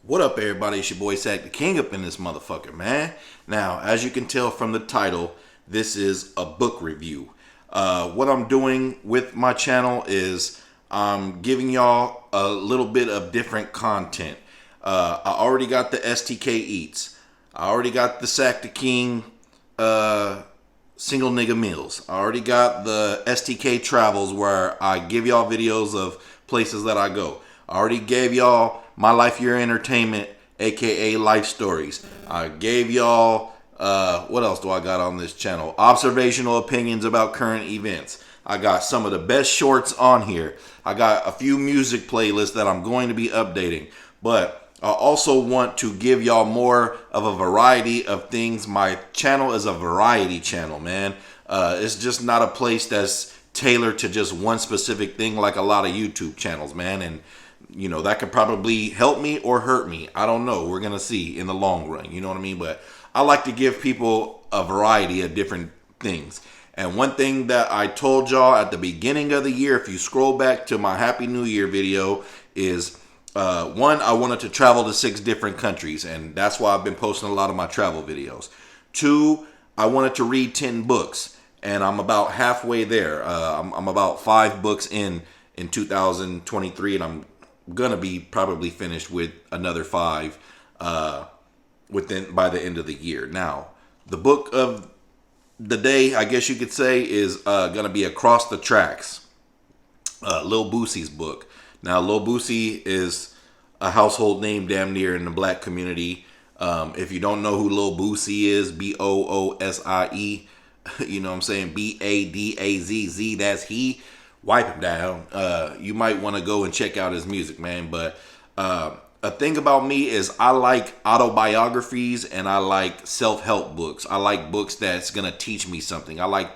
What up, everybody? It's your boy Sack the King up in this motherfucker, man. Now, as you can tell from the title, this is a book review. What I'm doing with my channel is I'm giving y'all a little bit of different content. I already got the STK Eats. I already got the Sack the King single nigga meals. I already got the STK Travels where I give y'all videos of places that I go. I already gave y'all My Life Your Entertainment, aka Life Stories. I gave y'all what else do I got on this channel? Observational opinions about current events. I got some of the best shorts on here. I got a few music playlists that I'm going to be updating. But I also want to give y'all more of a variety of things. My channel is a variety channel, man. It's just not a place that's tailored to just one specific thing like a lot of YouTube channels, man. And you know, that could probably help me or hurt me. I don't know. We're going to see in the long run. You know what I mean? But I like to give people a variety of different things. And one thing that I told y'all at the beginning of the year, if you scroll back to my Happy New Year video, is one, I wanted to travel to 6 different countries. And that's why I've been posting a lot of my travel videos. 2, I wanted to read 10 books. And I'm about halfway there. I'm about 5 books in 2023. And I'm gonna be probably finished with another 5 within by the end of the year. Now, the book of the day, I guess you could say, is gonna be Across the Tracks, Lil Boosie's book. Now, Lil Boosie is a household name damn near in the black community. If you don't know who Lil Boosie is, Boosie, you know what I'm saying, Badazz, that's he. Wipe him down. You might want to go and check out his music, man. But a thing about me is I like autobiographies and I like self-help books. I like books that's going to teach me something. I like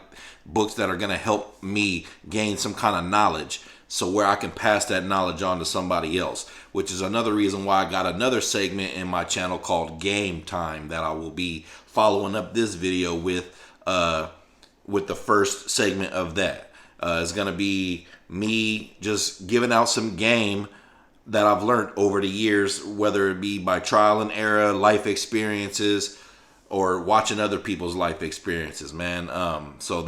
books that are going to help me gain some kind of knowledge so where I can pass that knowledge on to somebody else, which is another reason why I got another segment in my channel called Game Time that I will be following up this video with the first segment of that. It's going to be me just giving out some game that I've learned over the years, whether it be by trial and error, life experiences, or watching other people's life experiences, man. So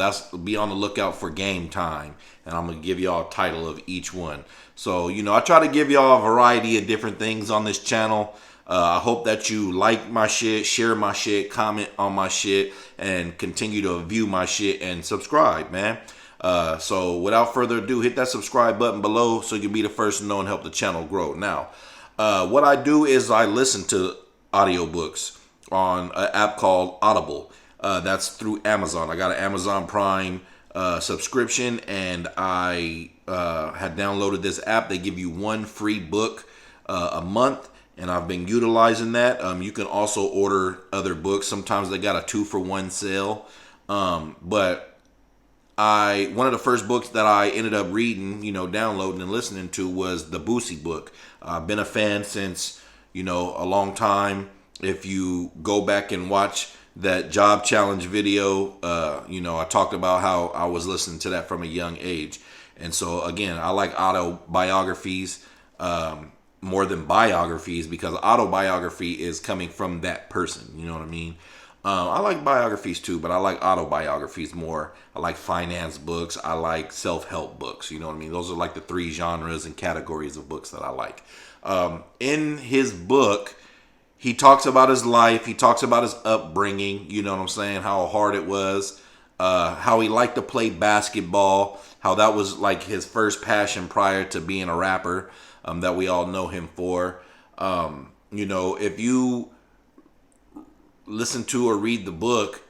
be on the lookout for Game Time, and I'm going to give y'all a title of each one. So, you know, I try to give y'all a variety of different things on this channel. I hope that you like my shit, share my shit, comment on my shit, and continue to view my shit and subscribe, man. So without further ado, hit that subscribe button below so you can be the first to know and help the channel grow. Now, what I do is I listen to audiobooks on an app called Audible. That's through Amazon. I got an Amazon Prime subscription, and I had downloaded this app. They give you 1 free book a month, and I've been utilizing that. You can also order other books. Sometimes they got a 2-for-1 sale, but one of the first books that I ended up reading, you know, downloading and listening to was the Boosie book. I've been a fan since, you know, a long time. If you go back and watch that job challenge video, you know, I talked about how I was listening to that from a young age. And so, again, I like autobiographies more than biographies because autobiography is coming from that person. You know what I mean? I like biographies too, but I like autobiographies more. I like finance books. I like self-help books. You know what I mean? Those are like the 3 genres and categories of books that I like. In his book, he talks about his life. He talks about his upbringing. You know what I'm saying? How hard it was. How he liked to play basketball. How that was like his first passion prior to being a rapper that we all know him for. You know, if you listen to or read the book,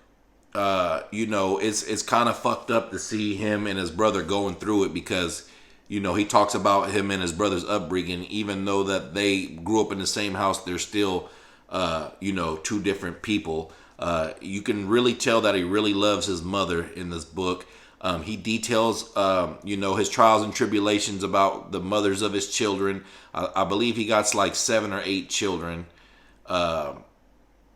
you know, it's kind of fucked up to see him and his brother going through it because, you know, he talks about him and his brother's upbringing. Even though that they grew up in the same house, they're still, you know, 2 different people. You can really tell that he really loves his mother in this book. He details, you know, his trials and tribulations about the mothers of his children. I believe he got like 7 or 8 children.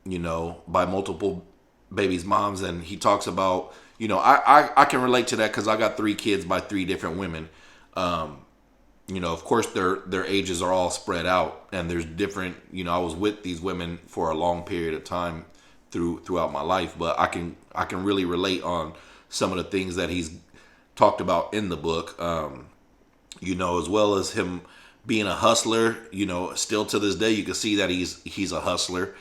You know, by multiple babies' moms. And he talks about, you know, I can relate to that because I got 3 kids by 3 different women. Of course their ages are all spread out, and there's different. I was with these women for a long period of time throughout my life, but I can really relate on some of the things that he's talked about in the book. As well as him being a hustler. Still to this day you can see that he's a hustler.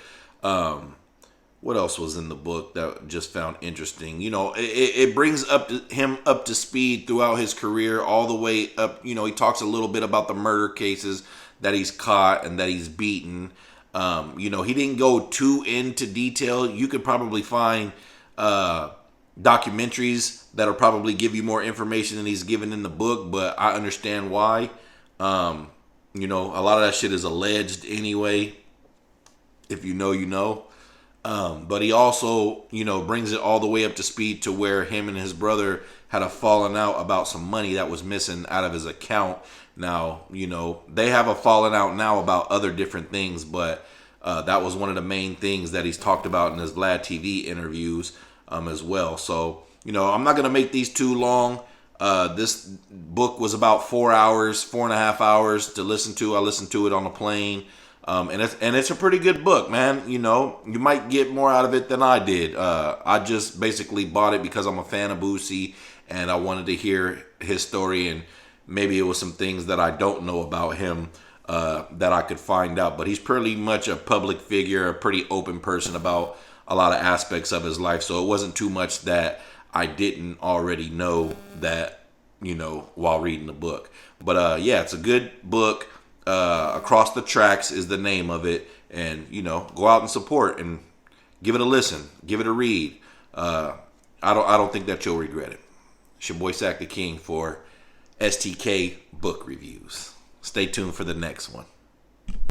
What else was in the book that just found interesting? It brings him up to speed throughout his career, all the way up. He talks a little bit about the murder cases that he's caught and that he's beaten. He didn't go too into detail. You could probably find documentaries that'll probably give you more information than he's given in the book, but I understand why. A lot of that shit is alleged anyway. If you know, you know. But he also, brings it all the way up to speed to where him and his brother had a falling out about some money that was missing out of his account. Now, they have a falling out now about other different things, but that was one of the main things that he's talked about in his Vlad TV interviews as well. So, I'm not going to make these too long. This book was about 4.5 hours to listen to. I listened to it on the plane. And it's a pretty good book, man. You might get more out of it than I did. I just basically bought it because I'm a fan of Boosie, and I wanted to hear his story, and maybe it was some things that I don't know about him that I could find out. But he's pretty much a public figure, a pretty open person about a lot of aspects of his life. So it wasn't too much that I didn't already know that, while reading the book. But it's a good book. Across the Tracks is the name of it, and go out and support and give it a listen, give it a read. I don't think that you'll regret it. It's your boy Sack the King for STK Book Reviews. Stay tuned for the next one.